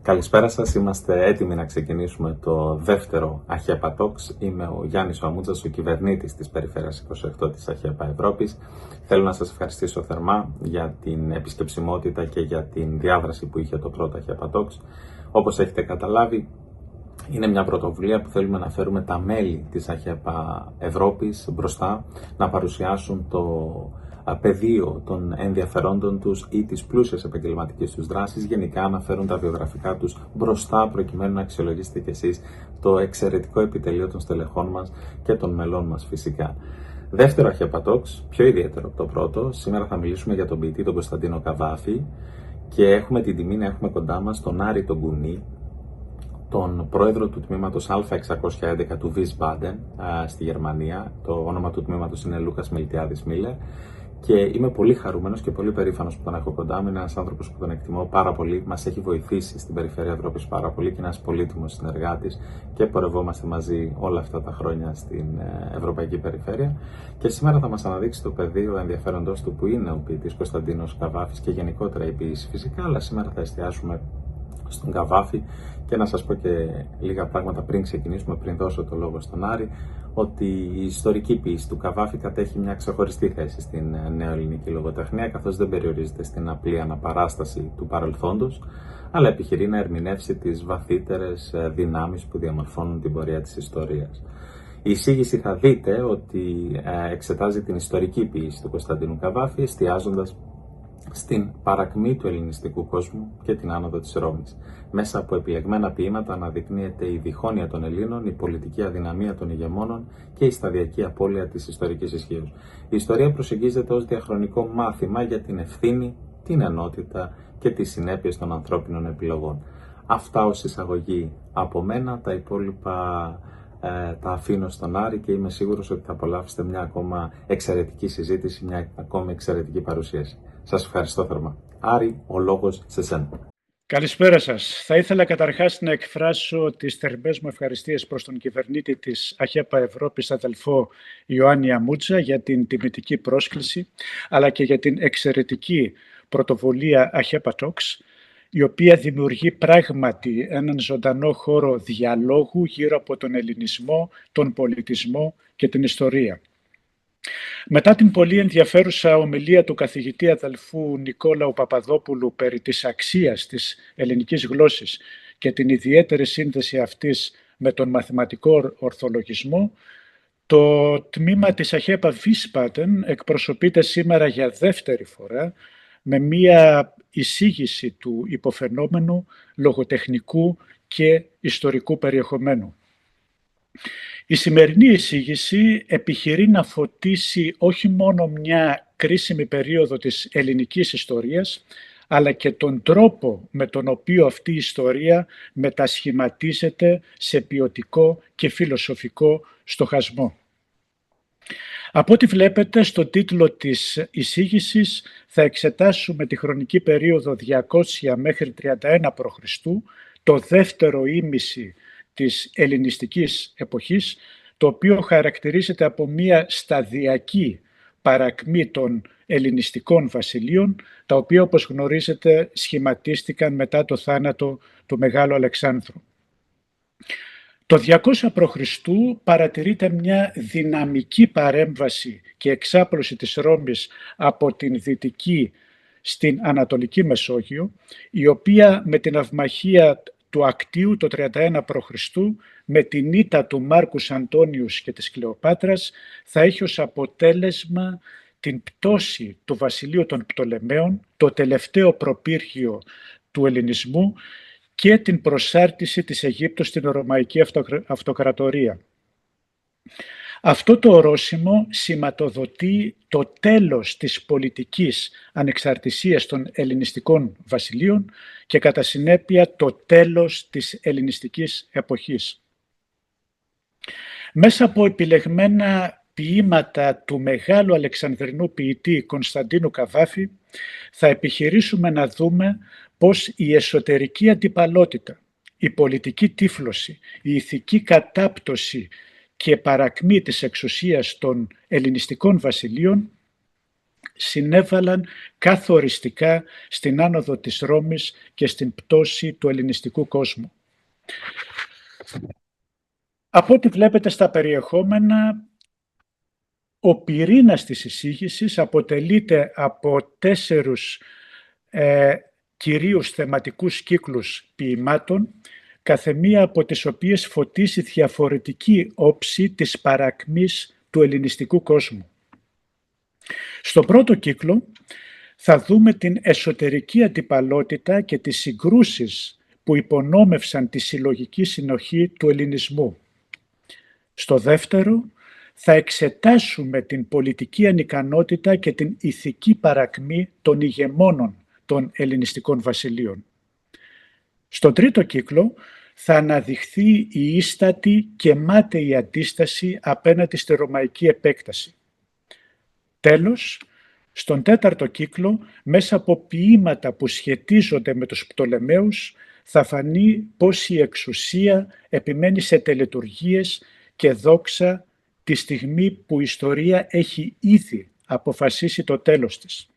Καλησπέρα σας, είμαστε έτοιμοι να ξεκινήσουμε το δεύτερο ΑΧΕΠΑ Talks. Είμαι ο Γιάννης Αμούτζας, ο κυβερνήτης της Περιφέρειας 28 της ΑΧΕΠΑ Ευρώπης. Θέλω να σας ευχαριστήσω θερμά για την επισκεψιμότητα και για την διάδραση που είχε το πρώτο ΑΧΕΠΑ Talks. Όπως έχετε καταλάβει, είναι μια πρωτοβουλία που θέλουμε να φέρουμε τα μέλη της ΑΧΕΠΑ Ευρώπης μπροστά, να παρουσιάσουν το πεδίο των ενδιαφερόντων τους ή τις πλούσιες επαγγελματικές τους δράσεις, γενικά να φέρουν τα βιογραφικά τους μπροστά προκειμένου να αξιολογήσετε κι εσείς το εξαιρετικό επιτελείο των στελεχών μας και των μελών μας φυσικά. Δεύτερο ΑΧΕΠΑ Talks, πιο ιδιαίτερο από το πρώτο. Σήμερα θα μιλήσουμε για τον ποιητή τον Κωνσταντίνο Καβάφη και έχουμε την τιμή να έχουμε κοντά μας τον Άρη τον Κουνή, τον πρόεδρο του τμήματος Α611 του Wiesbaden στη Γερμανία. Το όνομα του τμήματος είναι Λούκας Μιλτιάδης Μίλλερ και είμαι πολύ χαρούμενος και πολύ περήφανος που τον έχω κοντά μου. Είναι ένας άνθρωπος που τον εκτιμώ πάρα πολύ, μας έχει βοηθήσει στην Περιφέρεια Ευρώπης πάρα πολύ και ένας πολύτιμος συνεργάτης και πορευόμαστε μαζί όλα αυτά τα χρόνια στην Ευρωπαϊκή Περιφέρεια. Και σήμερα θα μας αναδείξει το πεδίο ενδιαφέροντος του που είναι ο ποιητής Κωνσταντίνος Καβάφης και γενικότερα η ποιήση φυσικά, αλλά σήμερα θα εστιάσουμε στον Καβάφη και να σας πω και λίγα πράγματα πριν ξεκινήσουμε, πριν δώσω το λόγο στον Άρη, ότι η ιστορική ποίηση του Καβάφη κατέχει μια ξεχωριστή θέση στην νεοελληνική λογοτεχνία, καθώς δεν περιορίζεται στην απλή αναπαράσταση του παρελθόντος, αλλά επιχειρεί να ερμηνεύσει τις βαθύτερες δυνάμεις που διαμορφώνουν την πορεία της ιστορίας. Η εισήγηση θα δείτε ότι εξετάζει την ιστορική ποίηση του Κωνσταντίνου Καβάφη, εστιάζοντας στην παρακμή του ελληνιστικού κόσμου και την άνοδο της Ρώμης. Μέσα από επιλεγμένα ποίηματα αναδεικνύεται η διχόνοια των Ελλήνων, η πολιτική αδυναμία των ηγεμόνων και η σταδιακή απώλεια της ιστορικής ισχύως. Η ιστορία προσεγγίζεται ως διαχρονικό μάθημα για την ευθύνη, την ενότητα και τις συνέπειες των ανθρώπινων επιλογών. Αυτά ως εισαγωγή από μένα, τα υπόλοιπα τα αφήνω στον Άρη και είμαι σίγουρος ότι θα απολαύσετε μια ακόμα εξαιρετική συζήτηση, μια ακόμα εξαιρετική παρουσίαση. Σας ευχαριστώ θερμά. Άρη, ο λόγος σε σένα. Καλησπέρα σας. Θα ήθελα καταρχάς να εκφράσω τις θερμές μου ευχαριστίες προς τον κυβερνήτη της ΑΧΕΠΑ Ευρώπης, αδελφό Ιωάννη Αμούτζα, για την τιμητική πρόσκληση, αλλά και για την εξαιρετική πρωτοβουλία ΑΧΕΠΑ Talks, η οποία δημιουργεί πράγματι έναν ζωντανό χώρο διαλόγου γύρω από τον ελληνισμό, τον πολιτισμό και την ιστορία. Μετά την πολύ ενδιαφέρουσα ομιλία του καθηγητή αδελφού Νικόλαου Παπαδόπουλου περί της αξίας της ελληνικής γλώσσης και την ιδιαίτερη σύνδεση αυτής με τον μαθηματικό ορθολογισμό, το τμήμα της ΑΧΕΠΑ Wiesbaden εκπροσωπείται σήμερα για δεύτερη φορά με μία εισήγηση του υποφαινόμενου λογοτεχνικού και ιστορικού περιεχομένου. Η σημερινή εισήγηση επιχειρεί να φωτίσει όχι μόνο μια κρίσιμη περίοδο της ελληνικής ιστορίας, αλλά και τον τρόπο με τον οποίο αυτή η ιστορία μετασχηματίζεται σε ποιοτικό και φιλοσοφικό στοχασμό. Από ό,τι βλέπετε στον τίτλο της εισήγησης θα εξετάσουμε τη χρονική περίοδο 200 μέχρι 31 π.Χ., το δεύτερο ήμιση της ελληνιστικής εποχής, το οποίο χαρακτηρίζεται από μια σταδιακή παρακμή των ελληνιστικών βασιλείων, τα οποία όπως γνωρίζετε σχηματίστηκαν μετά το θάνατο του Μεγάλου Αλεξάνδρου. Το 200 π.Χ. παρατηρείται μια δυναμική παρέμβαση και εξάπλωση της Ρώμης από την Δυτική στην Ανατολική Μεσόγειο, η οποία με την αυμαχία του Ακτίου το 31 π.Χ. με την ήττα του Μάρκους Αντώνιους και της Κλεοπάτρας θα έχει ως αποτέλεσμα την πτώση του βασιλείου των Πτολεμαίων, το τελευταίο προπύργιο του ελληνισμού, και την προσάρτηση της Αιγύπτου στην Ρωμαϊκή Αυτοκρατορία. Αυτό το ορόσημο σηματοδοτεί το τέλος της πολιτικής ανεξαρτησίας των ελληνιστικών βασιλείων και κατά συνέπεια το τέλος της ελληνιστικής εποχής. Μέσα από επιλεγμένα ποίηματα του μεγάλου Αλεξανδρινού ποιητή Κωνσταντίνου Καβάφη θα επιχειρήσουμε να δούμε πώς η εσωτερική αντιπαλότητα, η πολιτική τύφλωση, η ηθική κατάπτωση και παρακμή της εξουσίας των ελληνιστικών βασιλείων συνέβαλαν καθοριστικά στην άνοδο της Ρώμης και στην πτώση του ελληνιστικού κόσμου. Από ό,τι βλέπετε στα περιεχόμενα, ο πυρήνας της εισήγησης αποτελείται από 4 κυρίους θεματικούς κύκλους ποιημάτων, καθεμία από τις οποίες φωτίζει διαφορετική όψη της παρακμής του ελληνιστικού κόσμου. Στον πρώτο κύκλο θα δούμε την εσωτερική αντιπαλότητα και τις συγκρούσεις που υπονόμευσαν τη συλλογική συνοχή του ελληνισμού. Στο δεύτερο θα εξετάσουμε την πολιτική ανικανότητα και την ηθική παρακμή των ηγεμόνων των ελληνιστικών βασιλείων. Στον τρίτο κύκλο θα αναδειχθεί η ίστατη και μάταιη αντίσταση απέναντι στη ρωμαϊκή επέκταση. Τέλος, στον τέταρτο κύκλο, μέσα από ποίηματα που σχετίζονται με τους Πτολεμαίους, θα φανεί πως η εξουσία επιμένει σε τελετουργίες και δόξα τη στιγμή που η ιστορία έχει ήδη αποφασίσει το τέλος της.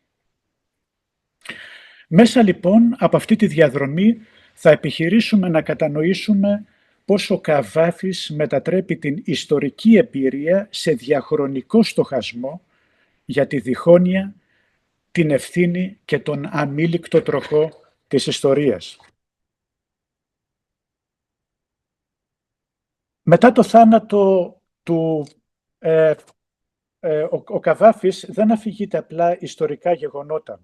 Μέσα λοιπόν από αυτή τη διαδρομή θα επιχειρήσουμε να κατανοήσουμε πώς ο Καβάφης μετατρέπει την ιστορική εμπειρία σε διαχρονικό στοχασμό για τη διχόνοια, την ευθύνη και τον αμήλικτο τροχό της ιστορίας. Μετά το θάνατο του, ο Καβάφης δεν αφηγείται απλά ιστορικά γεγονότα.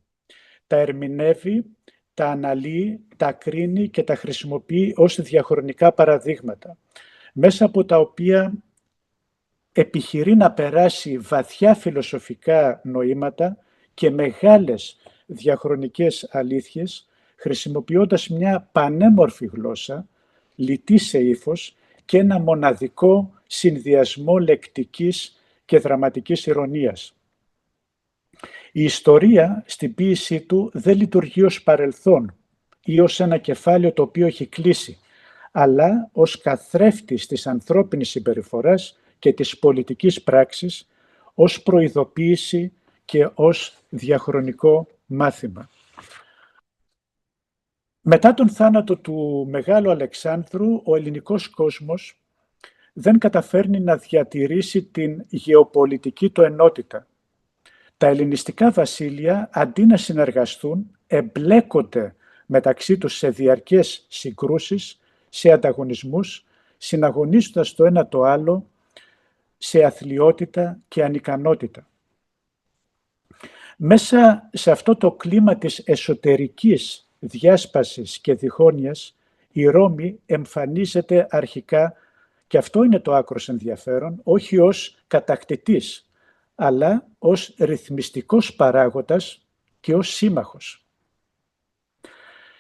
Τα ερμηνεύει, τα αναλύει, τα κρίνει και τα χρησιμοποιεί ως διαχρονικά παραδείγματα, μέσα από τα οποία επιχειρεί να περάσει βαθιά φιλοσοφικά νοήματα και μεγάλες διαχρονικές αλήθειες, χρησιμοποιώντας μια πανέμορφη γλώσσα, λιτή σε ύφος και ένα μοναδικό συνδυασμό λεκτικής και δραματικής ηρωνίας. Η ιστορία στην ποίησή του δεν λειτουργεί ως παρελθόν ή ως ένα κεφάλαιο το οποίο έχει κλείσει, αλλά ως καθρέφτης της ανθρώπινης συμπεριφοράς και της πολιτικής πράξης, ως προειδοποίηση και ως διαχρονικό μάθημα. Μετά τον θάνατο του Μεγάλου Αλεξάνδρου, ο ελληνικός κόσμος δεν καταφέρνει να διατηρήσει την γεωπολιτική του ενότητα. Τα ελληνιστικά βασίλεια, αντί να συνεργαστούν, εμπλέκονται μεταξύ τους σε διαρκές συγκρούσεις, σε ανταγωνισμούς, συναγωνίζοντας το ένα το άλλο σε αθλιότητα και ανικανότητα. Μέσα σε αυτό το κλίμα της εσωτερικής διάσπασης και διχόνοιας, η Ρώμη εμφανίζεται αρχικά, και αυτό είναι το άκρος ενδιαφέρον, όχι ως κατακτητής, αλλά ως ρυθμιστικός παράγοντας και ως σύμμαχος.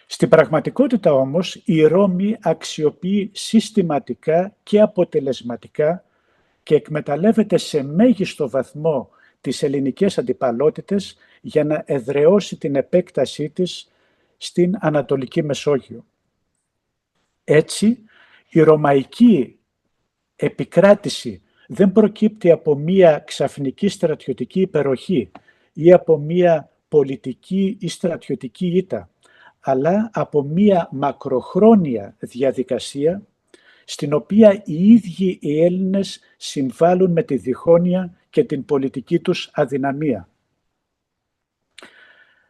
Στην πραγματικότητα όμως, η Ρώμη αξιοποιεί συστηματικά και αποτελεσματικά και εκμεταλλεύεται σε μέγιστο βαθμό τις ελληνικές αντιπαλότητες για να εδραιώσει την επέκτασή της στην Ανατολική Μεσόγειο. Έτσι, η ρωμαϊκή επικράτηση δεν προκύπτει από μία ξαφνική στρατιωτική υπεροχή ή από μία πολιτική ή στρατιωτική ήττα, αλλά από μία μακροχρόνια διαδικασία στην οποία οι ίδιοι οι Έλληνες συμβάλλουν με τη διχόνοια και την πολιτική τους αδυναμία.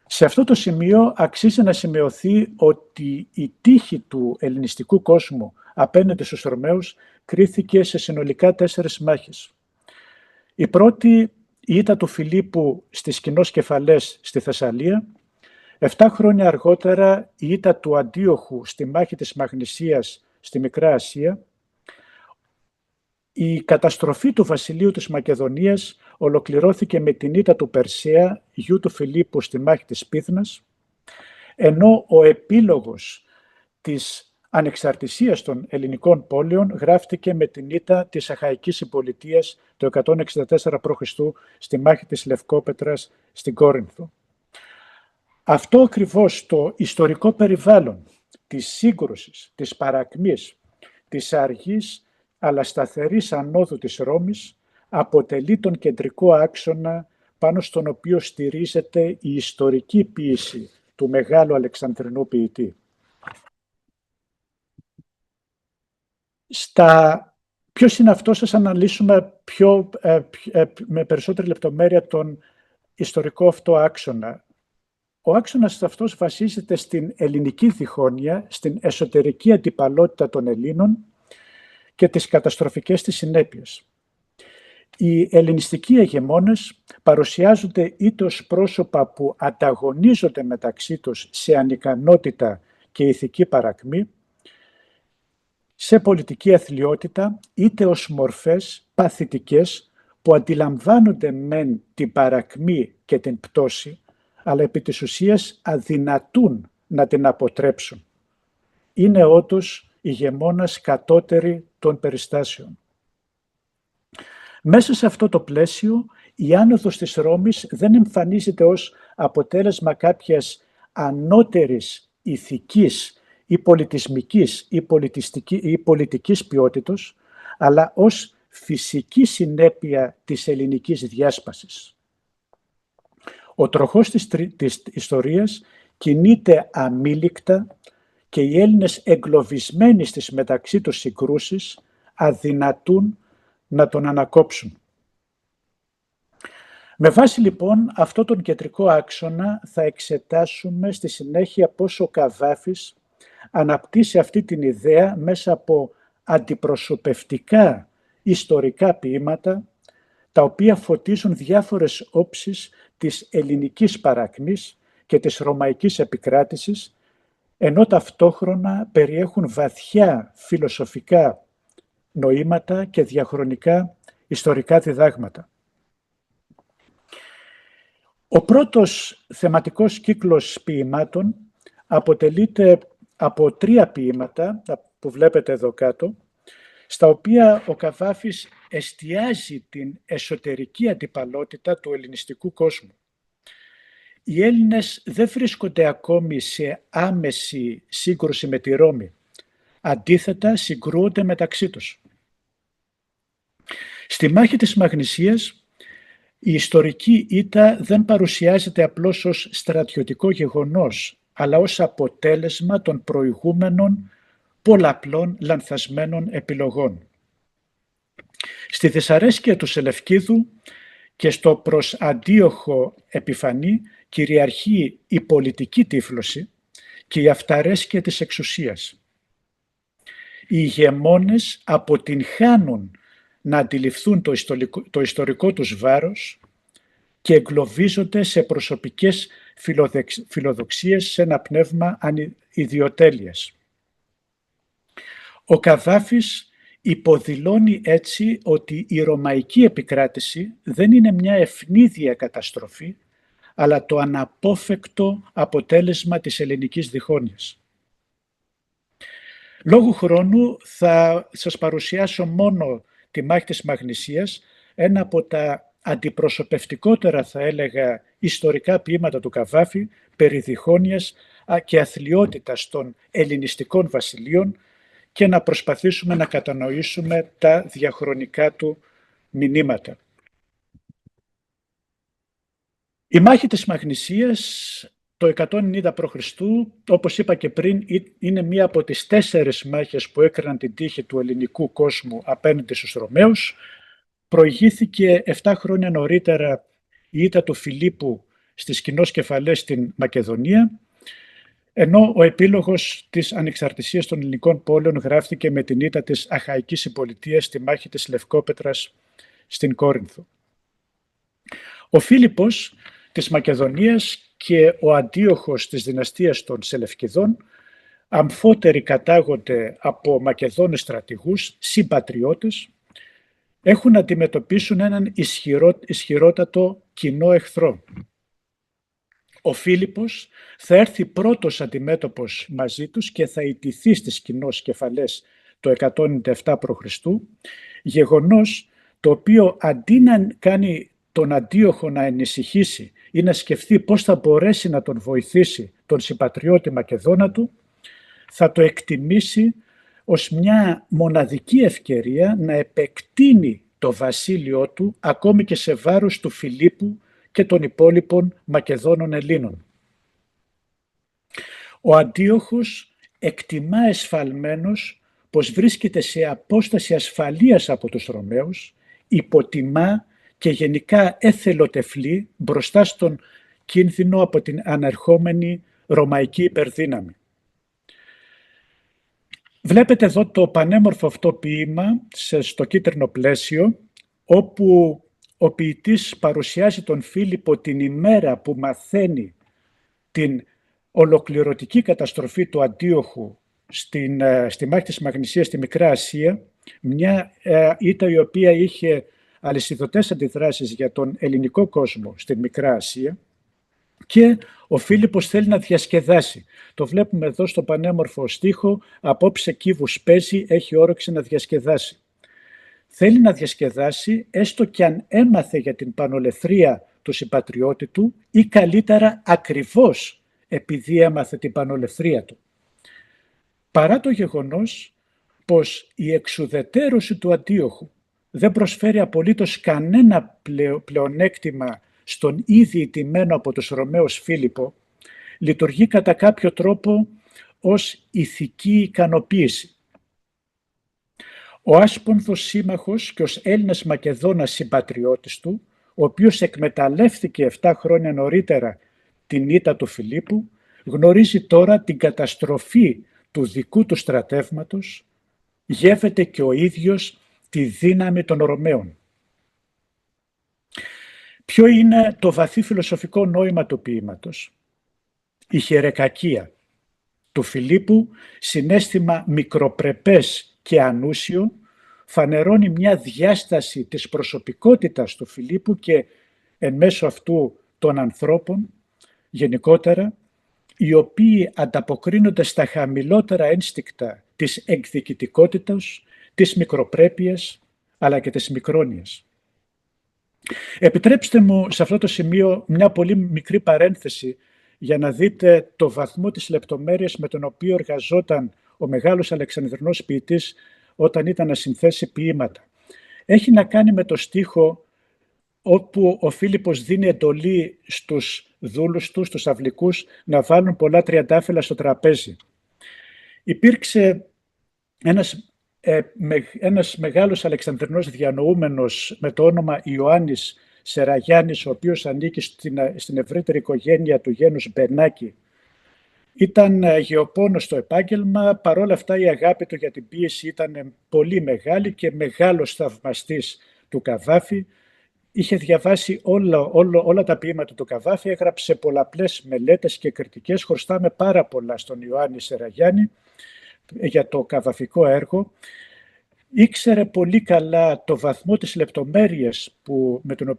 Σε αυτό το σημείο αξίζει να σημειωθεί ότι η τύχη του ελληνιστικού κόσμου απέναντι στους Ρωμαίους κρίθηκε σε συνολικά 4 μάχες. Η πρώτη, η ήττα του Φιλίππου στις Κοινώς Κεφαλές στη Θεσσαλία. 7 χρόνια αργότερα η ήττα του Αντίοχου στη μάχη της Μαγνησίας στη Μικρά Ασία. Η καταστροφή του βασιλείου της Μακεδονίας ολοκληρώθηκε με την ήττα του Περσέα, γιου του Φιλίππου, στη μάχη της Πύθνας, ενώ ο επίλογος της ανεξαρτησίας των ελληνικών πόλεων γράφτηκε με την ήττα της Αχαϊκής Συμπολιτείας το 164 π.Χ. στη μάχη της Λευκόπετρας στην Κόρινθο. Αυτό ακριβώς το ιστορικό περιβάλλον της σύγκρουσης, της παρακμής, της αργής αλλά σταθερής ανόδου της Ρώμης αποτελεί τον κεντρικό άξονα πάνω στον οποίο στηρίζεται η ιστορική ποίηση του μεγάλου Αλεξανδρινού ποιητή. Ποιος είναι αυτός, ας αναλύσουμε με περισσότερη λεπτομέρεια τον ιστορικό αυτό άξονα. Ο άξονας αυτός βασίζεται στην ελληνική διχόνοια, στην εσωτερική αντιπαλότητα των Ελλήνων και τις καταστροφικές της συνέπειες. Οι ελληνιστικοί ηγεμόνες παρουσιάζονται είτε ως πρόσωπα που ανταγωνίζονται μεταξύ τους σε ανικανότητα και ηθική παρακμή, σε πολιτική αθλιότητα, είτε ως μορφές παθητικές που αντιλαμβάνονται μεν την παρακμή και την πτώση, αλλά επί της ουσίας αδυνατούν να την αποτρέψουν. Είναι όντως ηγεμόνας κατώτερη των περιστάσεων. Μέσα σε αυτό το πλαίσιο, η άνοδος της Ρώμης δεν εμφανίζεται ως αποτέλεσμα κάποιας ανώτερης ηθικής ή πολιτισμικής ή πολιτικής ποιότητος, αλλά ως φυσική συνέπεια της ελληνικής διάσπασης. Ο τροχός της ιστορίας κινείται αμήλικτα και οι Έλληνες εγκλωβισμένοι στις μεταξύ τους συγκρούσεις αδυνατούν να τον ανακόψουν. Με βάση λοιπόν αυτό τον κεντρικό άξονα θα εξετάσουμε στη συνέχεια πώς ο Καβάφης αναπτύσσει αυτή την ιδέα μέσα από αντιπροσωπευτικά ιστορικά ποίηματα, τα οποία φωτίζουν διάφορες όψεις της ελληνικής παρακμής και της ρωμαϊκής επικράτησης, ενώ ταυτόχρονα περιέχουν βαθιά φιλοσοφικά νοήματα και διαχρονικά ιστορικά διδάγματα. Ο πρώτος θεματικός κύκλος ποιημάτων αποτελείται από 3 ποίηματα που βλέπετε εδώ κάτω, στα οποία ο Καβάφης εστιάζει την εσωτερική αντιπαλότητα του ελληνιστικού κόσμου. Οι Έλληνες δεν βρίσκονται ακόμη σε άμεση σύγκρουση με τη Ρώμη. Αντίθετα, συγκρούονται μεταξύ τους. Στη μάχη της Μαγνησίας, η ιστορική ήττα δεν παρουσιάζεται απλώς ως στρατιωτικό γεγονός, αλλά ως αποτέλεσμα των προηγούμενων πολλαπλών λανθασμένων επιλογών. Στη δυσαρέσκεια του Σελευκίδου και στο προς Αντίοχο Επιφανή κυριαρχεί η πολιτική τύφλωση και η αυταρέσκεια της εξουσίας. Οι ηγεμόνες αποτυγχάνουν να αντιληφθούν το ιστορικό τους βάρος και εγκλωβίζονται σε προσωπικές φιλοδοξίες, σε ένα πνεύμα ιδιοτέλειας. Ο Καβάφης υποδηλώνει έτσι ότι η ρωμαϊκή επικράτηση δεν είναι μια ευνίδια καταστροφή, αλλά το αναπόφευκτο αποτέλεσμα της ελληνικής διχόνοιας. Λόγω χρόνου θα σας παρουσιάσω μόνο τη μάχη της Μαγνησίας, ένα από τα αντιπροσωπευτικότερα, θα έλεγα, ιστορικά ποίηματα του Καβάφη περί διχόνοιας και αθλιότητας των ελληνιστικών βασιλείων, και να προσπαθήσουμε να κατανοήσουμε τα διαχρονικά του μηνύματα. Η μάχη της Μαγνησίας το 190 π.Χ., όπως είπα και πριν, είναι μία από τις 4 μάχες που έκριναν την τύχη του ελληνικού κόσμου απέναντι στους Ρωμαίους. Προηγήθηκε 7 χρόνια νωρίτερα η ήττα του Φιλίππου στις Κοινώς Κεφαλές στην Μακεδονία, ενώ ο επίλογος της ανεξαρτησίας των ελληνικών πόλεων γράφτηκε με την ήττα της Αχαϊκής Συμπολιτείας στη μάχη της Λευκόπετρας στην Κόρινθο. Ο Φίλιππος της Μακεδονίας και ο Αντίοχος της δυναστείας των Σελευκηδών, αμφότεροι κατάγονται από Μακεδόνες στρατηγούς, συμπατριώτες, έχουν να αντιμετωπίσουν έναν ισχυρότατο κοινό εχθρό. Ο Φίλιππος θα έρθει πρώτος αντιμέτωπος μαζί τους και θα ιτηθεί στις Κοινώς Κεφαλές το 197 π.Χ., γεγονός το οποίο αντί να κάνει τον Αντίοχο να ανησυχήσει ή να σκεφτεί πώς θα μπορέσει να τον βοηθήσει τον συμπατριώτη Μακεδόνα του, θα το εκτιμήσει ως μια μοναδική ευκαιρία να επεκτείνει το βασίλειό του ακόμη και σε βάρος του Φιλίππου και των υπόλοιπων Μακεδόνων Ελλήνων. Ο Αντίοχος εκτιμά εσφαλμένος πως βρίσκεται σε απόσταση ασφαλείας από τους Ρωμαίους, υποτιμά και γενικά εθελοτεφλεί μπροστά στον κίνδυνο από την ανερχόμενη ρωμαϊκή υπερδύναμη. Βλέπετε εδώ το πανέμορφο αυτό ποίημα στο κίτρινο πλαίσιο, όπου ο ποιητής παρουσιάζει τον Φίλιππο την ημέρα που μαθαίνει την ολοκληρωτική καταστροφή του Αντίοχου στη μάχη της Μαγνησίας στη Μικρά Ασία, μια ήττα η οποία είχε αλυσιδωτές αντιδράσεις για τον ελληνικό κόσμο στην Μικρά Ασία, και ο Φίλιππος θέλει να διασκεδάσει. Το βλέπουμε εδώ στο πανέμορφο στίχο, απόψε κύβους παίζει, έχει όρεξη να διασκεδάσει. Θέλει να διασκεδάσει έστω και αν έμαθε για την πανολεθρία του συμπατριώτη του ή καλύτερα ακριβώς επειδή έμαθε την πανολεθρία του. Παρά το γεγονός πως η εξουδετέρωση του Αντίοχου δεν προσφέρει απολύτως κανένα πλεονέκτημα στον ήδη ηττημένο από τους Ρωμαίους Φίλιππο, λειτουργεί κατά κάποιο τρόπο ως ηθική ικανοποίηση. Ο άσπονδος σύμμαχος και ως Έλληνας Μακεδόνας συμπατριώτης του, ο οποίος εκμεταλλεύτηκε 7 χρόνια νωρίτερα την ήττα του Φιλίππου, γνωρίζει τώρα την καταστροφή του δικού του στρατεύματος, γεύεται και ο ίδιος τη δύναμη των Ρωμαίων. Ποιο είναι το βαθύ φιλοσοφικό νόημα του ποίηματος? Η χερεκακία του Φιλίππου, συναίσθημα μικροπρεπές και ανούσιο, φανερώνει μια διάσταση της προσωπικότητας του Φιλίππου και εν μέσω αυτού των ανθρώπων γενικότερα, οι οποίοι ανταποκρίνονται στα χαμηλότερα ένστικτα της εκδικητικότητας, της μικροπρέπειας, αλλά και της μικρόνοιας. Επιτρέψτε μου σε αυτό το σημείο μια πολύ μικρή παρένθεση για να δείτε το βαθμό της λεπτομέρειας με τον οποίο εργαζόταν ο μεγάλος Αλεξανδρινός ποιητής όταν ήταν να συνθέσει ποίηματα. Έχει να κάνει με το στίχο όπου ο Φίλιππος δίνει εντολή στους δούλους του, στους αυλικούς, να βάλουν πολλά τριαντάφυλλα στο τραπέζι. Υπήρξε ένας μεγάλος Αλεξανδρινός διανοούμενος με το όνομα Ιωάννης Σεραγιάννης, ο οποίος ανήκει στην ευρύτερη οικογένεια του γένους Μπενάκη. Ήταν γεωπόνος στο επάγγελμα, παρόλα αυτά η αγάπη του για την ποίηση ήταν πολύ μεγάλη και μεγάλος θαυμαστής του Καβάφη. Είχε διαβάσει όλα τα ποίηματα του Καβάφη, έγραψε πολλαπλές μελέτες και κριτικές, χρωστάμε πάρα πολλά στον Ιωάννη Σεραγιάννη για το καβαφικό έργο. Ήξερε πολύ καλά το βαθμό της λεπτομέρειας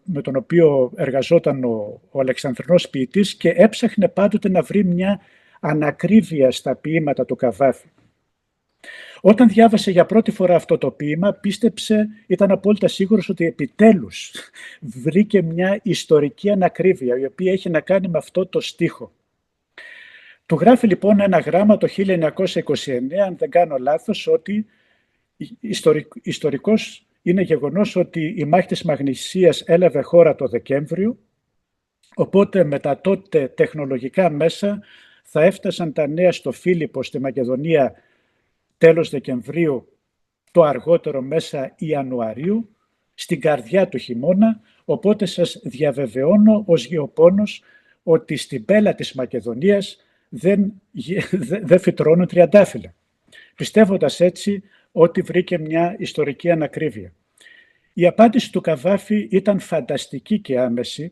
με τον οποίο εργαζόταν ο Αλεξανδρινός ποιητής και έψαχνε πάντοτε να βρει μια ανακρίβεια στα ποίηματα του Καβάφη. Όταν διάβασε για πρώτη φορά αυτό το ποίημα, πίστεψε, ήταν απόλυτα σίγουρος ότι επιτέλους βρήκε μια ιστορική ανακρίβεια, η οποία έχει να κάνει με αυτό το στίχο. Του γράφει λοιπόν ένα γράμμα το 1929, αν δεν κάνω λάθος, ότι ιστορικός είναι γεγονός ότι η μάχη της Μαγνησίας έλαβε χώρα το Δεκέμβριο, οπότε με τα τότε τεχνολογικά μέσα θα έφτασαν τα νέα στο Φίλιππο, στη Μακεδονία, τέλος Δεκεμβρίου, το αργότερο μέσα Ιανουαρίου, στην καρδιά του χειμώνα, οπότε σας διαβεβαιώνω ως γεωπόνος ότι στην πέλα της Μακεδονίας δεν φυτρώνουν τριαντάφυλλα, πιστεύοντας έτσι ότι βρήκε μια ιστορική ανακρίβεια. Η απάντηση του Καβάφη ήταν φανταστική και άμεση.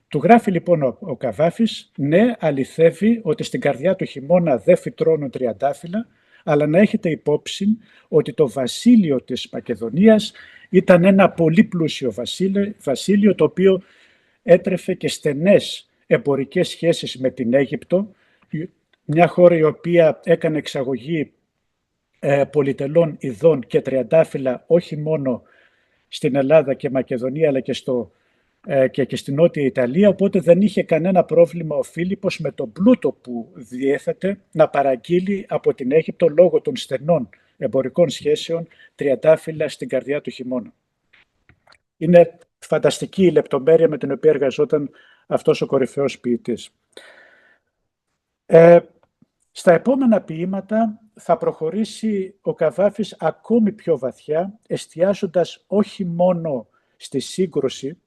Του γράφει λοιπόν ο Καβάφης, ναι, αληθεύει ότι στην καρδιά του χειμώνα δεν φυτρώνουν τριαντάφυλλα, αλλά να έχετε υπόψη ότι το βασίλειο της Μακεδονίας ήταν ένα πολύ πλούσιο βασίλειο, το οποίο έτρεφε και στενές εμπορικές σχέσεις με την Αίγυπτο, μια χώρα η οποία έκανε εξαγωγή πολυτελών ειδών και τριαντάφυλλα όχι μόνο στην Ελλάδα και Μακεδονία, αλλά και στην Νότια Ιταλία, οπότε δεν είχε κανένα πρόβλημα ο Φίλιππος με τον πλούτο που διέθετε να παραγγείλει από την Αίγυπτο λόγω των στενών εμπορικών σχέσεων τριαντάφυλλα στην καρδιά του χειμώνα. Είναι φανταστική η λεπτομέρεια με την οποία εργαζόταν αυτός ο κορυφαίος ποιητής. Στα επόμενα ποίηματα θα προχωρήσει ο Καβάφης ακόμη πιο βαθιά, εστιάζοντας όχι μόνο στη σύγκρουση,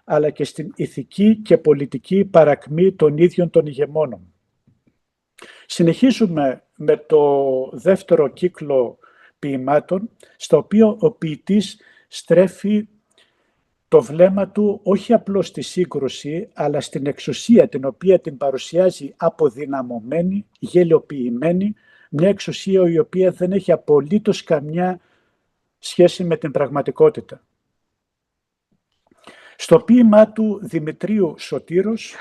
αλλά και στην ηθική και πολιτική παρακμή των ίδιων των ηγεμόνων. Συνεχίζουμε με το δεύτερο κύκλο ποιημάτων, στο οποίο ο ποιητής στρέφει το βλέμμα του όχι απλώς στη σύγκρουση, αλλά στην εξουσία την οποία την παρουσιάζει αποδυναμωμένη, γελιοποιημένη, μια εξουσία η οποία δεν έχει απολύτως καμιά σχέση με την πραγματικότητα. Στο ποίημά του Δημητρίου Σωτήρος,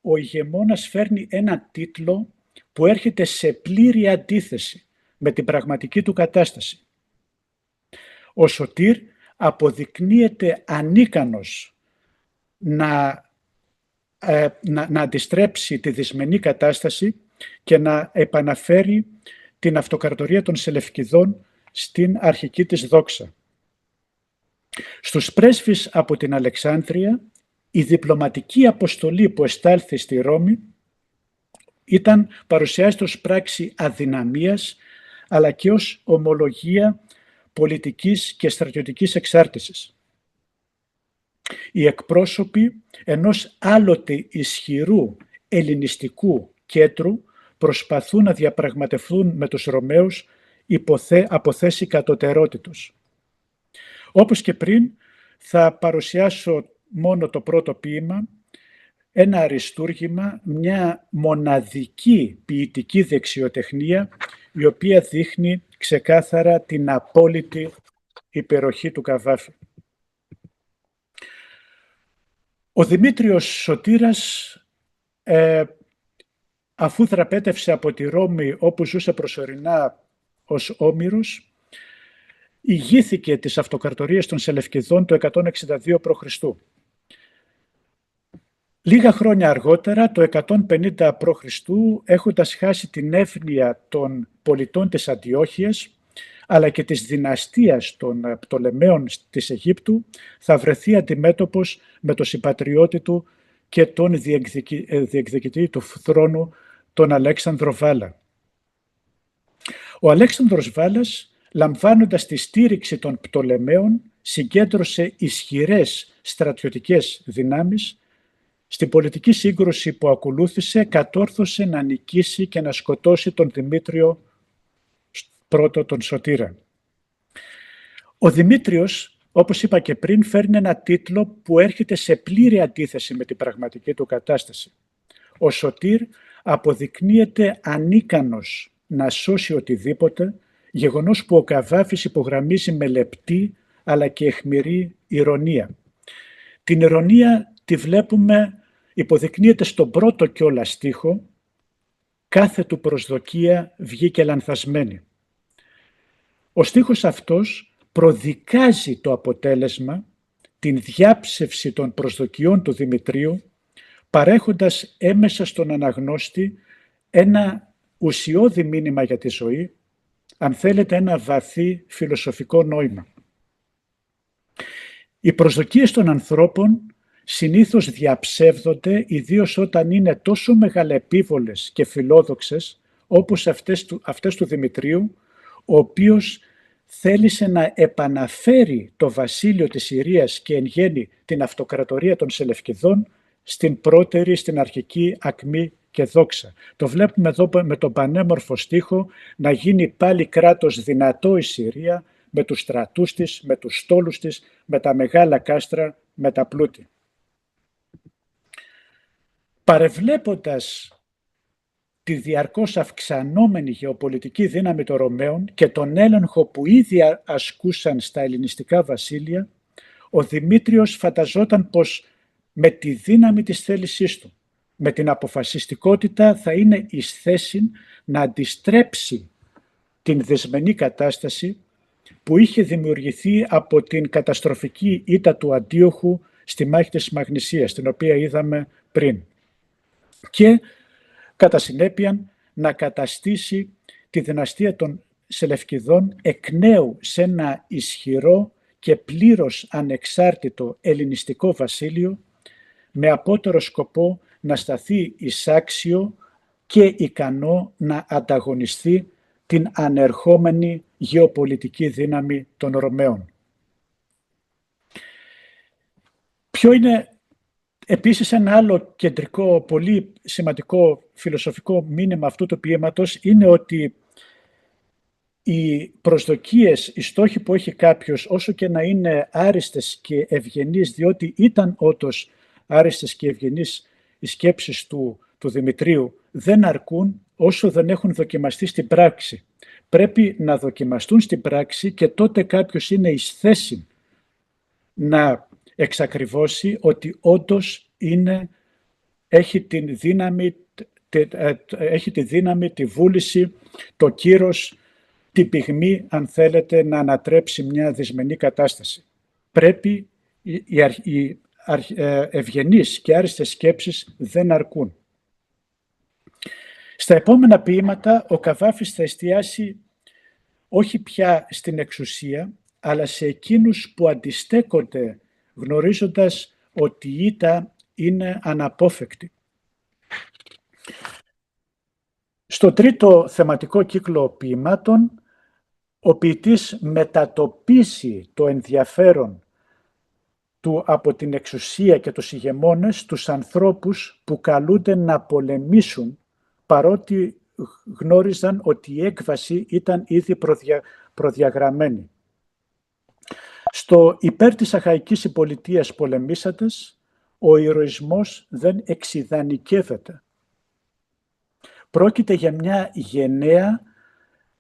ο ηγεμόνας φέρνει ένα τίτλο που έρχεται σε πλήρη αντίθεση με την πραγματική του κατάσταση. Ο Σωτήρ αποδεικνύεται ανίκανος να αντιστρέψει τη δυσμενή κατάσταση και να επαναφέρει την αυτοκρατορία των Σελευκηδών στην αρχική της δόξα. Στους πρέσβεις από την Αλεξάνδρεια, η διπλωματική αποστολή που εστάλθη στη Ρώμη παρουσιάζεται ως πράξη αδυναμίας, αλλά και ως ομολογία πολιτικής και στρατιωτικής εξάρτησης. Οι εκπρόσωποι ενός άλλοτε ισχυρού ελληνιστικού κέντρου προσπαθούν να διαπραγματευτούν με τους Ρωμαίους από θέση κατωτερότητος. Όπως και πριν, θα παρουσιάσω μόνο το πρώτο ποίημα, ένα αριστούργημα, μια μοναδική ποιητική δεξιοτεχνία, η οποία δείχνει ξεκάθαρα την απόλυτη υπεροχή του Καβάφη. Ο Δημήτριος Σωτήρας, αφού θραπέτευσε από τη Ρώμη, όπου ζούσε προσωρινά ως όμηρος, ηγήθηκε της αυτοκρατορίας των Σελευκηδών το 162 π.Χ. Λίγα χρόνια αργότερα, το 150 π.Χ., έχοντας χάσει την εύνοια των πολιτών της Αντιόχειας, αλλά και της δυναστείας των Πτολεμαίων της Αιγύπτου, θα βρεθεί αντιμέτωπος με τον συμπατριώτη του και τον διεκδικητή του θρόνου, τον Αλέξανδρο Βάλα. Ο Αλέξανδρος Βάλας, λαμβάνοντας τη στήριξη των Πτολεμαίων, συγκέντρωσε ισχυρές στρατιωτικές δυνάμεις. Στην πολιτική σύγκρουση που ακολούθησε, κατόρθωσε να νικήσει και να σκοτώσει τον Δημήτριο πρώτο, τον Σωτήρα. Ο Δημήτριος, όπως είπα και πριν, φέρνει ένα τίτλο που έρχεται σε πλήρη αντίθεση με την πραγματική του κατάσταση. Ο Σωτήρ αποδεικνύεται ανίκανος να σώσει οτιδήποτε, γεγονός που ο Καβάφης υπογραμμίζει με λεπτή αλλά και αιχμηρή ηρωνία. Την ηρωνία τη βλέπουμε, υποδεικνύεται στον πρώτο κιόλας στίχο, κάθε του προσδοκία βγήκε λανθασμένη. Ο στίχος αυτός προδικάζει το αποτέλεσμα, την διάψευση των προσδοκιών του Δημητρίου, παρέχοντας έμεσα στον αναγνώστη ένα ουσιώδη μήνυμα για τη ζωή, αν θέλετε ένα βαθύ φιλοσοφικό νόημα. Οι προσδοκίες των ανθρώπων συνήθως διαψεύδονται, ιδίως όταν είναι τόσο μεγαλεπίβολες και φιλόδοξες όπως αυτές του Δημητρίου, ο οποίος θέλησε να επαναφέρει το βασίλειο της Συρίας και εν γέννη την αυτοκρατορία των Σελευκηδών στην αρχική ακμή και δόξα. Το βλέπουμε εδώ με τον πανέμορφο στίχο να γίνει πάλι κράτος δυνατό η Συρία, με τους στρατούς της, με τους στόλους της, με τα μεγάλα κάστρα, με τα πλούτη. Παρεβλέποντας τη διαρκώς αυξανόμενη γεωπολιτική δύναμη των Ρωμαίων και τον έλεγχο που ήδη ασκούσαν στα ελληνιστικά βασίλεια, ο Δημήτριος φανταζόταν πως με τη δύναμη της θέλησής του, με την αποφασιστικότητα, θα είναι εις θέση να αντιστρέψει την δεσμενή κατάσταση που είχε δημιουργηθεί από την καταστροφική ήττα του Αντίοχου στη μάχη της Μαγνησίας, την οποία είδαμε πριν. Και κατά συνέπεια να καταστήσει τη δυναστεία των Σελευκηδών εκ νέου σε ένα ισχυρό και πλήρως ανεξάρτητο ελληνιστικό βασίλειο, με απότερο σκοπό να σταθεί εισάξιο και ικανό να ανταγωνιστεί την ανερχόμενη γεωπολιτική δύναμη των Ρωμαίων. Ποιο είναι επίσης ένα άλλο κεντρικό, πολύ σημαντικό φιλοσοφικό μήνυμα αυτού του ποίηματος, είναι ότι οι προσδοκίες, οι στόχοι που έχει κάποιος, όσο και να είναι άριστες και ευγενείς, διότι ήταν όντως άριστες και ευγενείς οι σκέψεις του Δημητρίου, δεν αρκούν όσο δεν έχουν δοκιμαστεί στην πράξη. Πρέπει να δοκιμαστούν στην πράξη και τότε κάποιος είναι εις θέση να εξακριβώσει ότι όντως έχει τη δύναμη, τη βούληση, το κύρος, την πυγμή, αν θέλετε, να ανατρέψει μια δυσμενή κατάσταση. Πρέπει οι ευγενείς και άριστες σκέψεις δεν αρκούν. Στα επόμενα ποίηματα ο Καβάφης θα εστιάσει όχι πια στην εξουσία, αλλά σε εκείνους που αντιστέκονται γνωρίζοντας ότι η ήττα είναι αναπόφευκτη. Στο τρίτο θεματικό κύκλο ποίηματων, ο ποιητής μετατοπίσει το ενδιαφέρον του από την εξουσία και τους ηγεμόνες, τους ανθρώπους που καλούνται να πολεμήσουν, παρότι γνώριζαν ότι η έκβαση ήταν ήδη προδιαγραμμένη. Στο «Υπέρ της Αχαϊκής Πολιτείας πολεμήσατες», ο ηρωισμός δεν εξιδανικεύεται. Πρόκειται για μια γενναία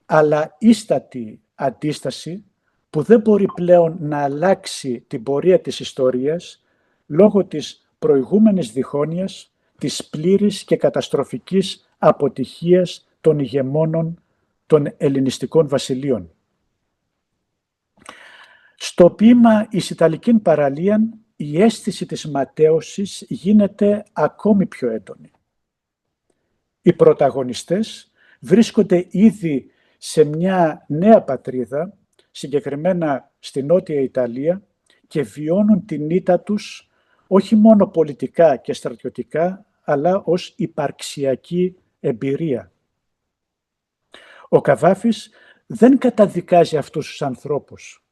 αλλά ίστατη αντίσταση που δεν μπορεί πλέον να αλλάξει την πορεία της ιστορίας λόγω της προηγούμενης διχόνοιας, της πλήρης και καταστροφικής αποτυχίας των ηγεμόνων των ελληνιστικών βασιλείων. Στο ποίημα «Εις Ιταλικήν παραλίαν» η αίσθηση της ματαίωσης γίνεται ακόμη πιο έντονη. Οι πρωταγωνιστές βρίσκονται ήδη σε μια νέα πατρίδα, συγκεκριμένα στη Νότια Ιταλία, και βιώνουν την ήττα τους όχι μόνο πολιτικά και στρατιωτικά, αλλά ως υπαρξιακή εμπειρία. Ο Καβάφης δεν καταδικάζει αυτούς τους ανθρώπους.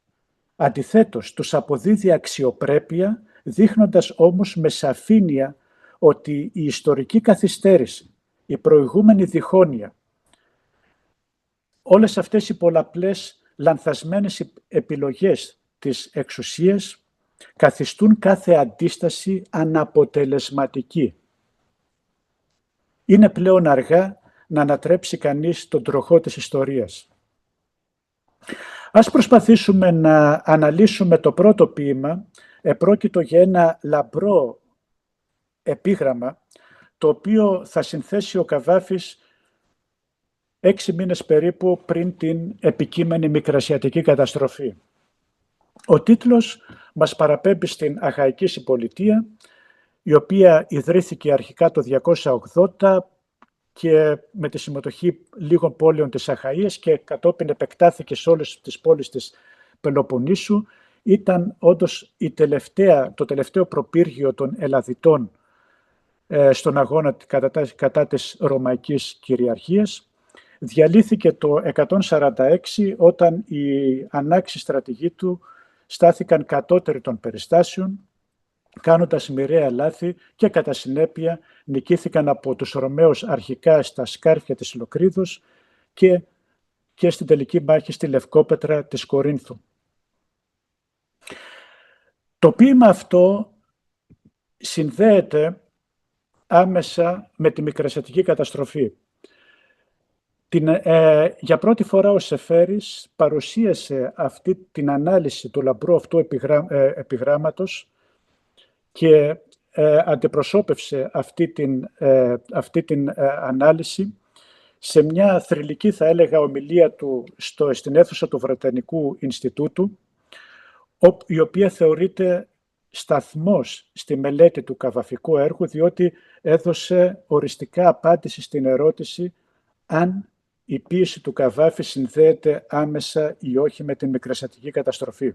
Αντιθέτως, τους αποδίδει αξιοπρέπεια, δείχνοντας όμως με σαφήνεια ότι η ιστορική καθυστέρηση, η προηγούμενη διχόνοια, όλες αυτές οι πολλαπλές λανθασμένες επιλογές της εξουσίας καθιστούν κάθε αντίσταση αναποτελεσματική. Είναι πλέον αργά να ανατρέψει κανείς τον τροχό της ιστορίας. Ας προσπαθήσουμε να αναλύσουμε το πρώτο ποίημα. Επρόκειτο για ένα λαμπρό επίγραμμα, το οποίο θα συνθέσει ο Καβάφης 6 μήνες περίπου πριν την επικείμενη Μικρασιατική καταστροφή. Ο τίτλος μας παραπέμπει στην Αχαϊκή Συμπολιτεία, η οποία ιδρύθηκε αρχικά το 280 και με τη συμμετοχή λίγων πόλεων της Αχαΐας και κατόπιν επεκτάθηκε σε όλες τις πόλεις της Πελοποννήσου. Ήταν όντως το τελευταίο προπύργιο των Ελλαδιτών στον αγώνα κατά της Ρωμαϊκής κυριαρχίας. Διαλύθηκε το 146 όταν οι ανάξιοι στρατηγοί του στάθηκαν κατώτεροι των περιστάσεων, κάνοντας μοιραία λάθη και κατά συνέπεια νικήθηκαν από τους Ρωμαίους αρχικά στα σκάρφια της Λοκρίδος και στην τελική μάχη στη Λευκόπετρα της Κορίνθου. Το ποίημα αυτό συνδέεται άμεσα με τη Μικρασιατική καταστροφή. Για πρώτη φορά ο Σεφέρης παρουσίασε αυτή την ανάλυση του λαμπρού αυτού επιγράμματος και αντιπροσώπευσε αυτή την ανάλυση σε μια θρυλική, θα έλεγα, ομιλία του στην αίθουσα του Βρετανικού Ινστιτούτου, η οποία θεωρείται σταθμός στη μελέτη του καβαφικού έργου, διότι έδωσε οριστικά απάντηση στην ερώτηση αν η ποίηση του Καβάφη συνδέεται άμεσα ή όχι με την Μικρασιατική καταστροφή.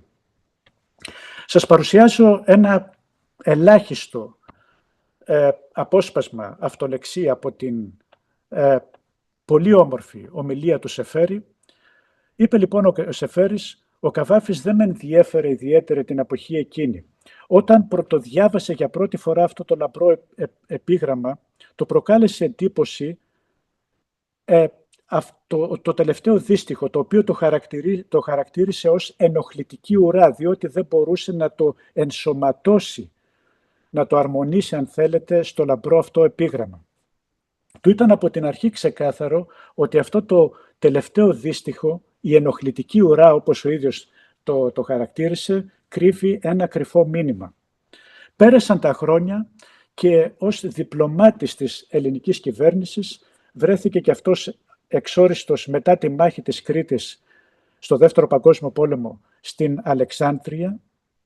Σας παρουσιάζω ένα ελάχιστο απόσπασμα αυτολεξία από την πολύ όμορφη ομιλία του Σεφέρη. Είπε λοιπόν ο Σεφέρης: «Ο Καβάφης δεν με ενδιέφερε ιδιαίτερα την εποχή εκείνη. Όταν πρωτοδιάβασε για πρώτη φορά αυτό το λαμπρό επίγραμμα, το προκάλεσε εντύπωση το τελευταίο δύστιχο, το οποίο το χαρακτήρισε ως ενοχλητική ουρά, διότι δεν μπορούσε να το ενσωματώσει, να το αρμονίσει, αν θέλετε, στο λαμπρό αυτό επίγραμμα. Του ήταν από την αρχή ξεκάθαρο ότι αυτό το τελευταίο δύστιχο, η ενοχλητική ουρά, όπως ο ίδιος το χαρακτήρισε, κρύβει ένα κρυφό μήνυμα. Πέρασαν τα χρόνια και ως διπλωμάτης της ελληνικής κυβέρνησης βρέθηκε και αυτός εξόριστος μετά τη μάχη της Κρήτης στο Δεύτερο Παγκόσμιο Πόλεμο στην Αλεξάνδρεια,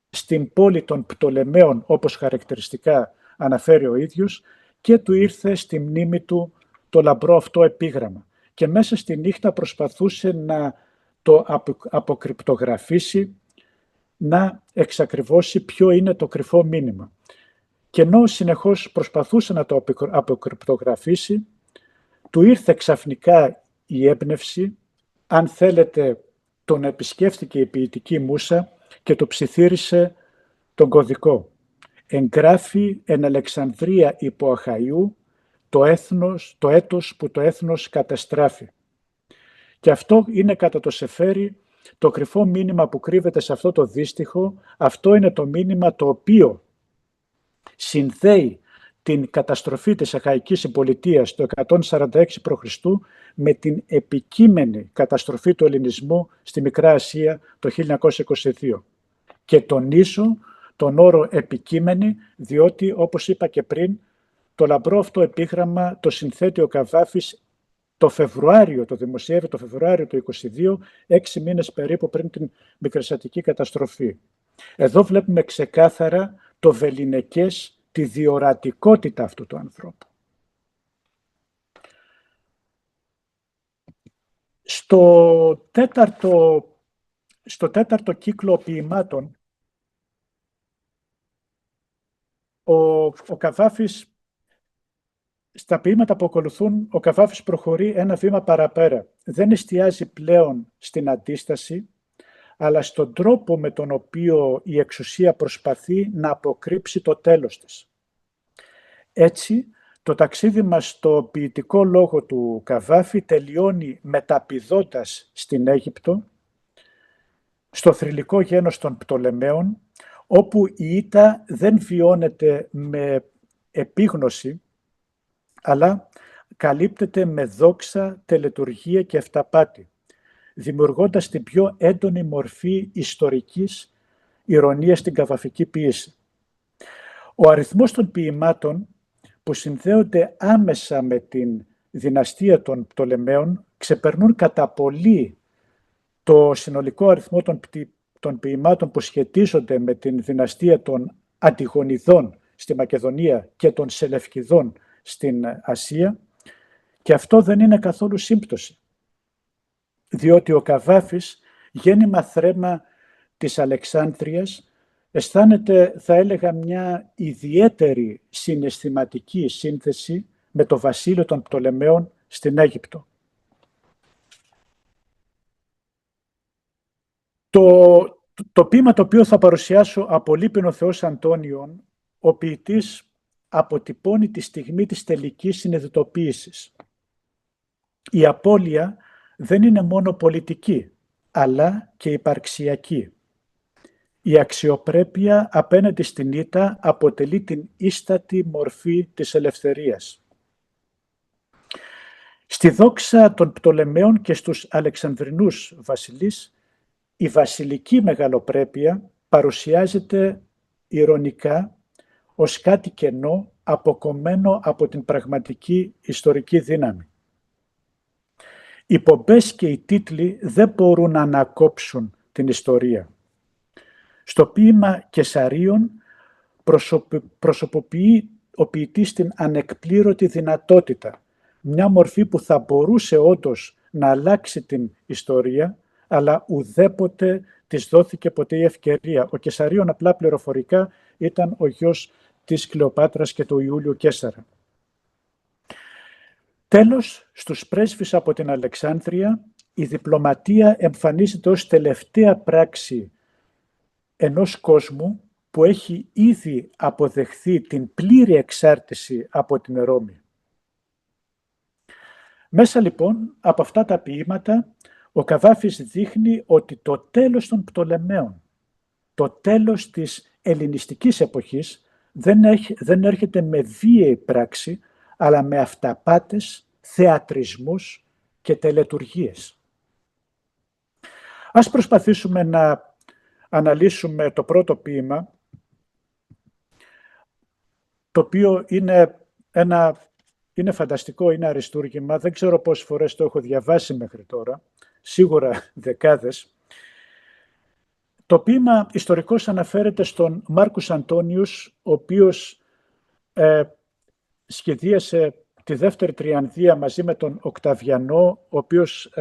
στην πόλη των Πτολεμαίων, όπως χαρακτηριστικά αναφέρει ο ίδιος, και του ήρθε στη μνήμη του το λαμπρό αυτό επίγραμμα. Και μέσα στη νύχτα προσπαθούσε να το αποκρυπτογραφήσει, να εξακριβώσει ποιο είναι το κρυφό μήνυμα. Και ενώ συνεχώς προσπαθούσε να το αποκρυπτογραφήσει, του ήρθε ξαφνικά η έμπνευση, αν θέλετε τον επισκέφθηκε η ποιητική μούσα και του ψιθύρισε τον κωδικό. Εγγράφει εν Αλεξανδρία υπό Αχαΐου το έτος που το έθνος καταστράφει. Και αυτό είναι κατά το Σεφέρη το κρυφό μήνυμα που κρύβεται σε αυτό το δύστιχο. Αυτό είναι το μήνυμα το οποίο συνδέει την καταστροφή της Αχαϊκής Συμπολιτείας το 146 π.Χ. με την επικείμενη καταστροφή του ελληνισμού στη Μικρά Ασία το 1922. Και τονίζω τον όρο επικείμενη, διότι, όπως είπα και πριν, το λαμπρό αυτό επίγραμμα το συνθέτει ο Καβάφης το δημοσιεύει το Φεβρουάριο του 1922, 6 μήνες περίπου πριν την Μικρασιατική καταστροφή. Εδώ βλέπουμε ξεκάθαρα το βεληνικές, τη διορατικότητα αυτού του ανθρώπου. Στο τέταρτο κύκλο ποιημάτων, ο Καβάφης, στα ποίηματα που ακολουθούν, ο Καβάφης προχωρεί ένα βήμα παραπέρα. Δεν εστιάζει πλέον στην αντίσταση, αλλά στον τρόπο με τον οποίο η εξουσία προσπαθεί να αποκρύψει το τέλος της. Έτσι, το ταξίδι μας στο ποιητικό λόγο του Καβάφη τελειώνει μεταπηδώντας στην Αίγυπτο, στο θρυλικό γένος των Πτολεμαίων, όπου η ήττα δεν βιώνεται με επίγνωση, αλλά καλύπτεται με δόξα, τελετουργία και αυταπάτη, δημιουργώντας την πιο έντονη μορφή ιστορικής ηρωνίας στην καβαφική ποίηση. Ο αριθμός των ποιημάτων που συνδέονται άμεσα με την δυναστεία των Πτολεμαίων ξεπερνούν κατά πολύ το συνολικό αριθμό των ποιημάτων που σχετίζονται με την δυναστεία των Αντιγονιδών στη Μακεδονία και των Σελευκηδών στην Ασία, και αυτό δεν είναι καθόλου σύμπτωση, διότι ο Καβάφης, γέννημα θρέμα της Αλεξάνδρειας, αισθάνεται, θα έλεγα, μια ιδιαίτερη συναισθηματική σύνθεση με το βασίλειο των Πτολεμαίων στην Αίγυπτο. Το ποίημα το οποίο θα παρουσιάσω, «Απολείπειν ο Θεός Αντώνιον», ο ποιητής αποτυπώνει τη στιγμή της τελικής συνειδητοποίησης. Η απώλεια δεν είναι μόνο πολιτική, αλλά και υπαρξιακή. Η αξιοπρέπεια απέναντι στην ήττα αποτελεί την ίστατη μορφή της ελευθερίας. Στη δόξα των Πτολεμαίων και στους Αλεξανδρινούς βασιλείς, η βασιλική μεγαλοπρέπεια παρουσιάζεται ηρωνικά ως κάτι κενό, αποκομμένο από την πραγματική ιστορική δύναμη. Οι πομπές και οι τίτλοι δεν μπορούν να ανακόψουν την ιστορία. Στο ποίημα Κεσαρίων προσωποποιεί ο ποιητής την ανεκπλήρωτη δυνατότητα, μια μορφή που θα μπορούσε όντως να αλλάξει την ιστορία, αλλά ουδέποτε της δόθηκε ποτέ η ευκαιρία. Ο Κεσαρίων απλά πληροφορικά ήταν ο γιος της Κλεοπάτρας και του Ιούλιου Καίσαρα. Τέλος, στους πρέσβεις από την Αλεξάνδρεια, η διπλωματία εμφανίζεται ως τελευταία πράξη ενός κόσμου που έχει ήδη αποδεχθεί την πλήρη εξάρτηση από την Ρώμη. Μέσα λοιπόν από αυτά τα ποίηματα, ο Καβάφης δείχνει ότι το τέλος των Πτολεμαίων, το τέλος της ελληνιστικής εποχής δεν έρχεται με βίαιη πράξη, αλλά με αυταπάτες, θεατρισμούς και τελετουργίες. Ας προσπαθήσουμε να αναλύσουμε το πρώτο ποίημα, το οποίο είναι φανταστικό, είναι αριστούργημα. Δεν ξέρω πόσες φορές το έχω διαβάσει μέχρι τώρα, σίγουρα δεκάδες. Το ποίημα ιστορικώς αναφέρεται στον Μάρκους Αντώνιους, ο οποίος σχεδίασε τη δεύτερη τριανδία μαζί με τον Οκταβιανό, ο οποίος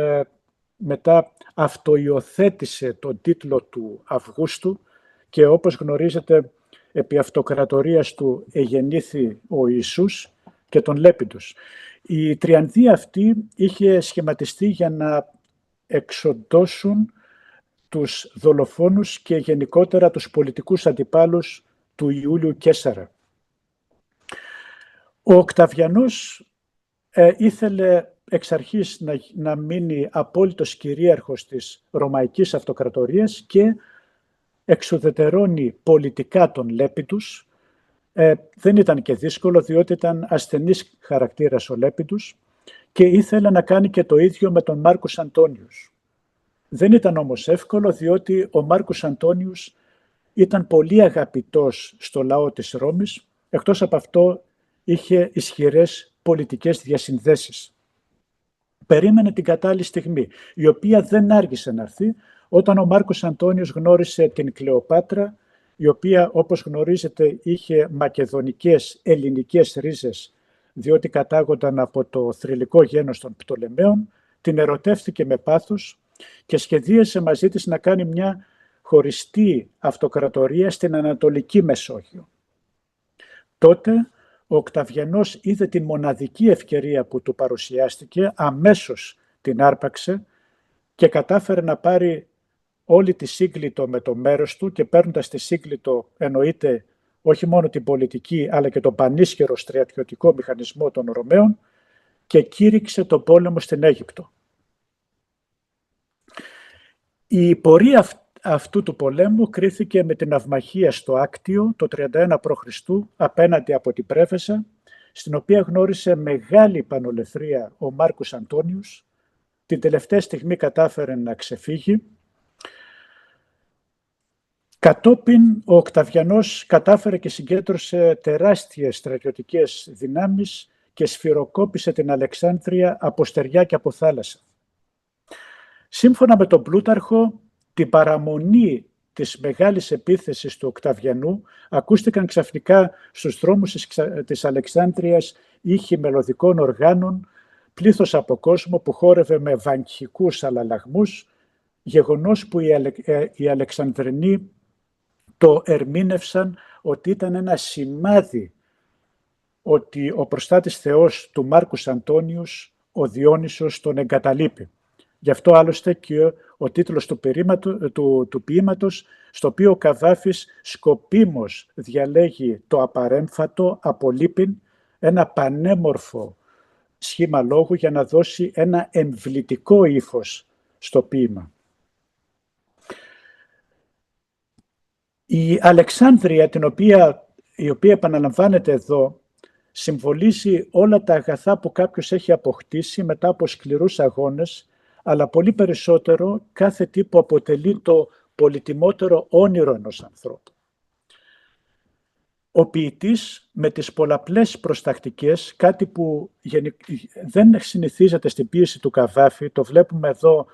μετά αυτοϊοθέτησε τον τίτλο του Αυγούστου και όπως γνωρίζετε επί αυτοκρατορίας του εγεννήθη ο Ιησούς και τον Λέπιντος. Η τριανδία αυτή είχε σχηματιστεί για να εξοντώσουν τους δολοφόνους και γενικότερα τους πολιτικούς αντιπάλους του Ιούλιου Καίσαρα. Ο Οκταβιανός ήθελε εξ αρχής να μείνει απόλυτος κυρίαρχος της Ρωμαϊκής Αυτοκρατορίας και εξουδετερώνει πολιτικά τον Λέπιντους. Δεν ήταν και δύσκολο, διότι ήταν ασθενής χαρακτήρας ο Λέπιντους και ήθελε να κάνει και το ίδιο με τον Μάρκους Αντώνιους. Δεν ήταν όμως εύκολο, διότι ο Μάρκους Αντώνιους ήταν πολύ αγαπητός στο λαό της Ρώμης, εκτός από αυτό είχε ισχυρές πολιτικές διασυνδέσεις. Περίμενε την κατάλληλη στιγμή, η οποία δεν άργησε να έρθει, όταν ο Μάρκος Αντώνιος γνώρισε την Κλεοπάτρα, η οποία, όπως γνωρίζετε, είχε μακεδονικές ελληνικές ρίζες, διότι κατάγονταν από το θρυλικό γένος των Πτολεμαίων, την ερωτεύτηκε με πάθος και σχεδίασε μαζί της να κάνει μια χωριστή αυτοκρατορία στην Ανατολική Μεσόγειο. Τότε ο Οκταβιανός είδε την μοναδική ευκαιρία που του παρουσιάστηκε, αμέσως την άρπαξε και κατάφερε να πάρει όλη τη Σύγκλιτο με το μέρος του και παίρνοντας τη Σύγκλιτο εννοείται όχι μόνο την πολιτική αλλά και τον πανίσχυρο στρατιωτικό μηχανισμό των Ρωμαίων και κήρυξε τον πόλεμο στην Αίγυπτο. Η πορεία αυτού του πολέμου κρίθηκε με την ναυμαχία στο Άκτιο το 31 π.Χ. απέναντι από την Πρέφεσα, στην οποία γνώρισε μεγάλη πανολεθρία ο Μάρκους Αντώνιους. Την τελευταία στιγμή κατάφερε να ξεφύγει. Κατόπιν ο Οκταβιανός κατάφερε και συγκέντρωσε τεράστιες στρατιωτικές δυνάμεις και σφυροκόπησε την Αλεξάνδρεια από στεριά και από θάλασσα. Σύμφωνα με τον Πλούταρχο, την παραμονή της μεγάλης επίθεσης του Οκταβιανού ακούστηκαν ξαφνικά στους δρόμους της Αλεξάνδρειας ήχοι μελωδικών οργάνων, πλήθος από κόσμο που χόρευε με βαγχικούς αλλαλαγμούς, γεγονός που οι Αλεξανδρινοί το ερμήνευσαν ότι ήταν ένα σημάδι ότι ο προστάτης Θεός του Μάρκους Αντώνιους, ο Διόνυσος, τον εγκαταλείπει. Γι' αυτό άλλωστε και ο τίτλος του ποίηματος, στο οποίο ο Καβάφης σκοπίμως διαλέγει το απαρέμφατο απολείπειν, ένα πανέμορφο σχήμα λόγου για να δώσει ένα εμβλητικό ύφος στο ποίημα. Η Αλεξάνδρεια, η οποία επαναλαμβάνεται εδώ, συμβολίζει όλα τα αγαθά που κάποιος έχει αποκτήσει μετά από σκληρούς αγώνες, αλλά πολύ περισσότερο κάθε τι που αποτελεί το πολυτιμότερο όνειρο ενός ανθρώπου. Ο ποιητής με τις πολλαπλές προστακτικές, κάτι που δεν συνηθίζεται στην ποίηση του Καβάφη, το βλέπουμε εδώ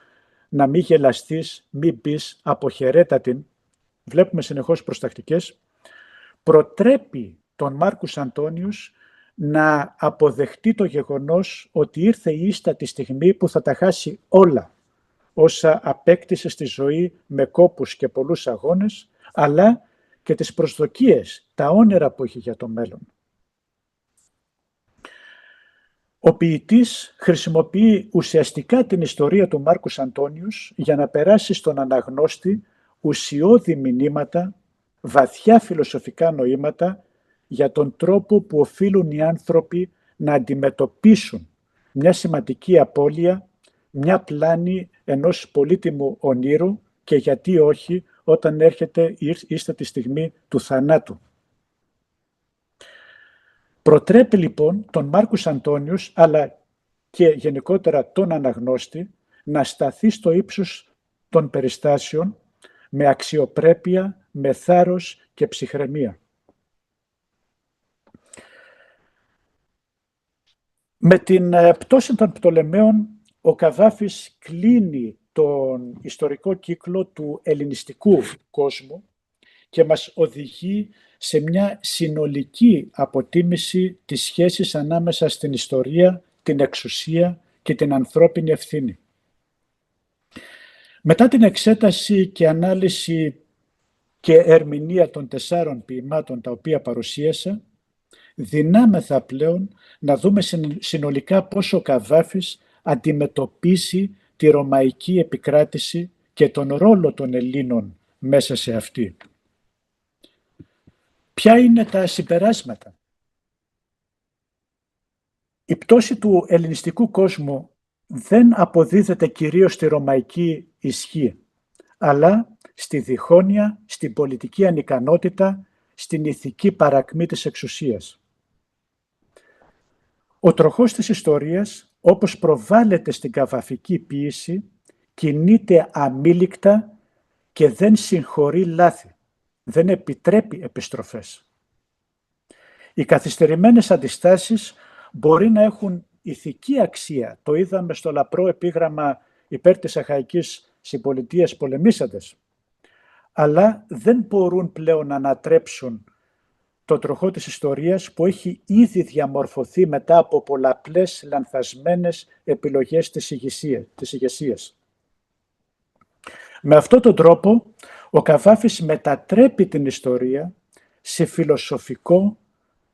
να μην γελαστείς, μην πεις, αποχαιρέτα την, βλέπουμε συνεχώς προστακτικές, προτρέπει τον Μάρκους Αντώνιους να αποδεχτεί το γεγονός ότι ήρθε η ίστατη στιγμή που θα τα χάσει όλα. όσα απέκτησε στη ζωή με κόπους και πολλούς αγώνες, αλλά και τις προσδοκίες, τα όνειρα που είχε για το μέλλον. Ο ποιητής χρησιμοποιεί ουσιαστικά την ιστορία του Μάρκους Αντώνιους για να περάσει στον αναγνώστη ουσιώδη μηνύματα, βαθιά φιλοσοφικά νοήματα για τον τρόπο που οφείλουν οι άνθρωποι να αντιμετωπίσουν μια σημαντική απώλεια, μια πλάνη ενός πολύτιμου ονείρου και γιατί όχι όταν έρχεται ίστατη στιγμή του θανάτου. Προτρέπει λοιπόν τον Μάρκους Αντώνιους, αλλά και γενικότερα τον αναγνώστη, να σταθεί στο ύψος των περιστάσεων με αξιοπρέπεια, με θάρρος και ψυχραιμία. Με την πτώση των Πτολεμαίων, ο Καβάφης κλείνει τον ιστορικό κύκλο του ελληνιστικού κόσμου και μας οδηγεί σε μια συνολική αποτίμηση της σχέσης ανάμεσα στην ιστορία, την εξουσία και την ανθρώπινη ευθύνη. Μετά την εξέταση και ανάλυση και ερμηνεία των 4 ποιημάτων τα οποία παρουσίασα, δυνάμεθα πλέον να δούμε συνολικά πώς ο Καβάφης αντιμετωπίσει τη ρωμαϊκή επικράτηση και τον ρόλο των Ελλήνων μέσα σε αυτή. Ποια είναι τα συμπεράσματα? Η πτώση του ελληνιστικού κόσμου δεν αποδίδεται κυρίως στη ρωμαϊκή ισχύ, αλλά στη διχόνοια, στην πολιτική ανικανότητα, στην ηθική παρακμή της εξουσίας. Ο τροχός της ιστορίας, όπως προβάλλεται στην καβαφική ποίηση, κινείται αμήλικτα και δεν συγχωρεί λάθη, δεν επιτρέπει επιστροφές. Οι καθυστερημένες αντιστάσεις μπορεί να έχουν ηθική αξία, το είδαμε στο λαπρό επίγραμμα υπέρ της Αχαϊκής Συμπολιτείας πολεμήσαντες, αλλά δεν μπορούν πλέον να ανατρέψουν το τροχό της ιστορίας που έχει ήδη διαμορφωθεί μετά από πολλαπλές λανθασμένες επιλογές της ηγεσίας. Με αυτόν τον τρόπο, ο Καβάφης μετατρέπει την ιστορία σε φιλοσοφικό,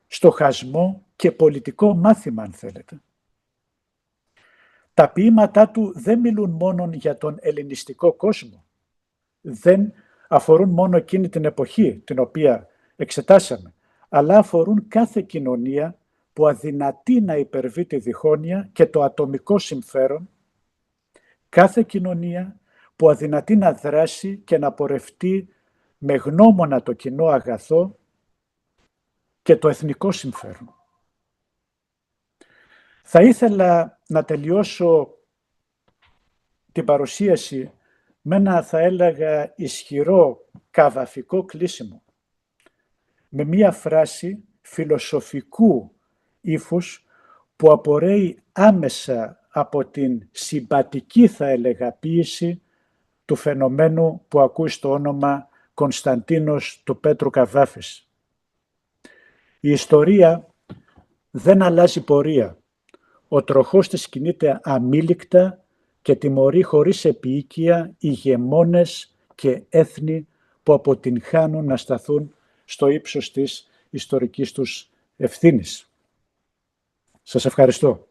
στοχασμό και πολιτικό μάθημα, αν θέλετε. Τα ποίηματά του δεν μιλούν μόνο για τον ελληνιστικό κόσμο. Δεν αφορούν μόνο εκείνη την εποχή την οποία εξετάσαμε, αλλά αφορούν κάθε κοινωνία που αδυνατεί να υπερβεί τη διχόνοια και το ατομικό συμφέρον, κάθε κοινωνία που αδυνατεί να δράσει και να πορευτεί με γνώμονα το κοινό αγαθό και το εθνικό συμφέρον. Θα ήθελα να τελειώσω την παρουσίαση με ένα, θα έλεγα, ισχυρό καβαφικό κλείσιμο, με μία φράση φιλοσοφικού ύφους που απορρέει άμεσα από την συμπατική, θα έλεγα, ποίηση του φαινομένου που ακούει στο όνομα Κωνσταντίνος του Πέτρου Καβάφης. Η ιστορία δεν αλλάζει πορεία. Ο τροχός της κινείται αμήλικτα και τιμωρεί χωρίς επίοικια ηγεμόνες και έθνη που αποτυγχάνουν να σταθούν στο ύψος της ιστορικής τους ευθύνης. Σας ευχαριστώ.